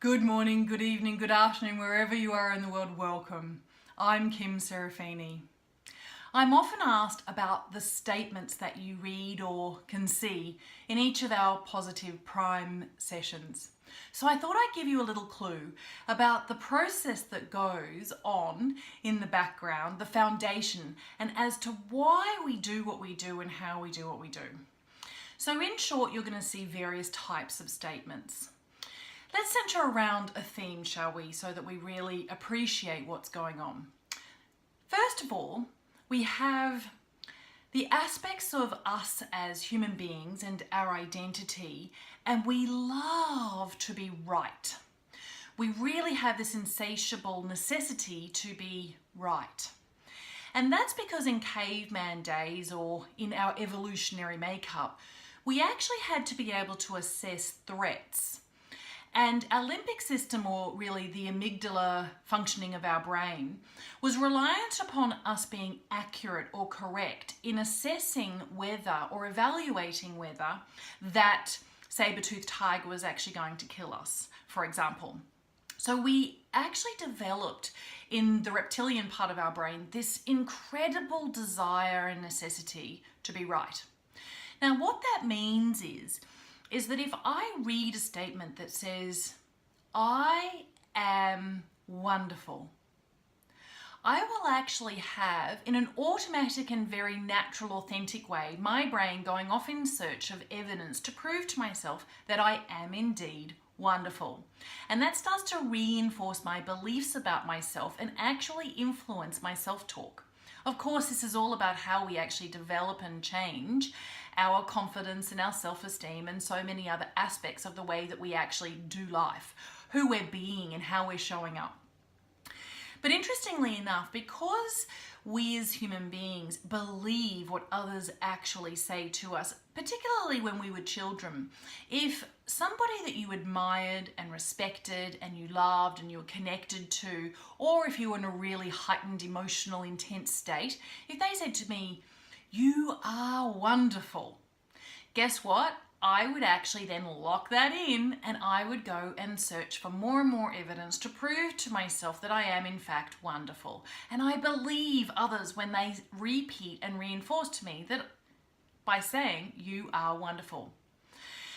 Good morning, good evening, good afternoon, wherever you are in the world, welcome. I'm Kim Serafini. I'm often asked about the statements that you read or can see in each of our Positive Prime sessions. So I thought I'd give you a little clue about the process that goes on in the background, the foundation, and as to why we do what we do and how we do what we do. So in short, you're going to see various types of statements. Let's center around a theme, shall we, so that we really appreciate what's going on. First of all, we have the aspects of us as human beings and our identity, and we love to be right. We really have this insatiable necessity to be right. And that's because in caveman days or in our evolutionary makeup, we actually had to be able to assess threats. And our limbic system, or really the amygdala functioning of our brain, was reliant upon us being accurate or correct in assessing whether or evaluating whether that saber-toothed tiger was actually going to kill us, for example. So we actually developed in the reptilian part of our brain this incredible desire and necessity to be right. Now, what that means is that if I read a statement that says, I am wonderful, I will actually have, in an automatic and very natural, authentic way, my brain going off in search of evidence to prove to myself that I am indeed wonderful. And that starts to reinforce my beliefs about myself and actually influence my self-talk. Of course, this is all about how we actually develop and change our confidence and our self-esteem and so many other aspects of the way that we actually do life, who we're being and how we're showing up. But interestingly enough, because we as human beings believe what others actually say to us, particularly when we were children, if somebody that you admired and respected and you loved and you were connected to, or if you were in a really heightened emotional intense state, if they said to me, "You are wonderful," guess what? I would actually then lock that in and I would go and search for more and more evidence to prove to myself that I am in fact wonderful. And I believe others when they repeat and reinforce to me that by saying, "You are wonderful."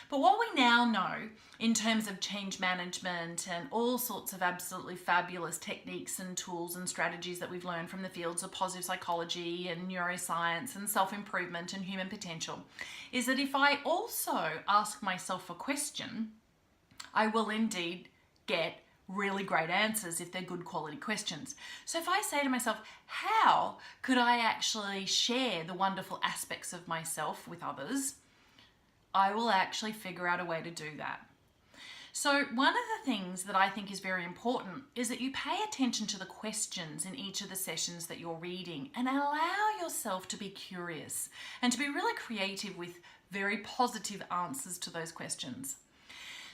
But what we now know in terms of change management and all sorts of absolutely fabulous techniques and tools and strategies that we've learned from the fields of positive psychology and neuroscience and self-improvement and human potential is that if I also ask myself a question, I will indeed get really great answers if they're good quality questions. So if I say to myself, how could I actually share the wonderful aspects of myself with others? I will actually figure out a way to do that. So one of the things that I think is very important is that you pay attention to the questions in each of the sessions that you're reading and allow yourself to be curious and to be really creative with very positive answers to those questions.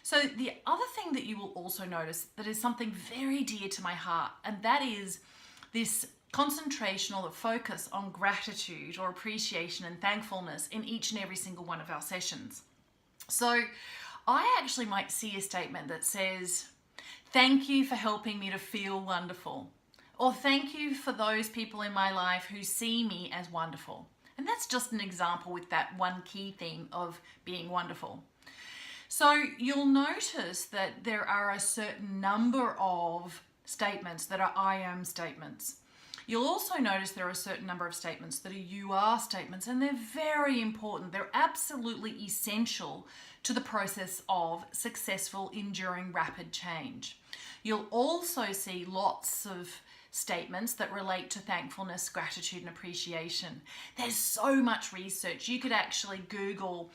So the other thing that you will also notice that is something very dear to my heart, and that is this concentration or the focus on gratitude or appreciation and thankfulness in each and every single one of our sessions. So I actually might see a statement that says, "Thank you for helping me to feel wonderful," or "Thank you for those people in my life who see me as wonderful." And that's just an example with that one key theme of being wonderful. So you'll notice that there are a certain number of statements that are I am statements. You'll also notice there are a certain number of statements that are you are statements, and they're very important. They're absolutely essential to the process of successful, enduring, rapid change. You'll also see lots of statements that relate to thankfulness, gratitude, and appreciation. There's so much research. You could actually Google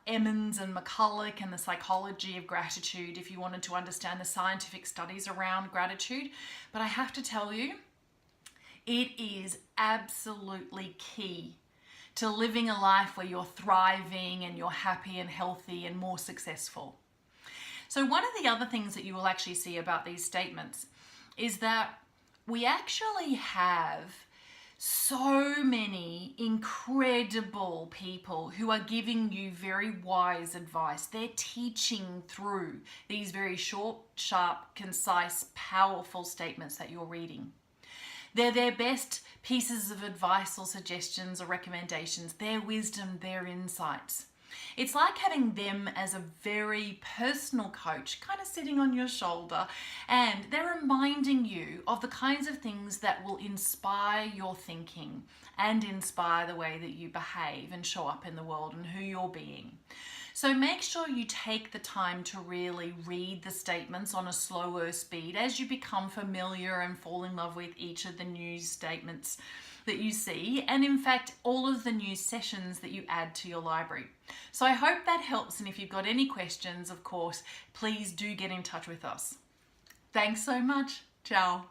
Emmons and McCulloch and the psychology of gratitude if you wanted to understand the scientific studies around gratitude. But I have to tell you, it is absolutely key to living a life where you're thriving and you're happy and healthy and more successful. So one of the other things that you will actually see about these statements is that we actually have so many incredible people who are giving you very wise advice. They're teaching through these very short, sharp, concise, powerful statements that you're reading. They're their best pieces of advice or suggestions or recommendations, their wisdom, their insights. It's like having them as a very personal coach kind of sitting on your shoulder, and they're reminding you of the kinds of things that will inspire your thinking and inspire the way that you behave and show up in the world and who you're being. So make sure you take the time to really read the statements on a slower speed as you become familiar and fall in love with each of the new statements that you see, and in fact all of the new sessions that you add to your library. So I hope that helps, and if you've got any questions, of course, please do get in touch with us. Thanks so much. Ciao.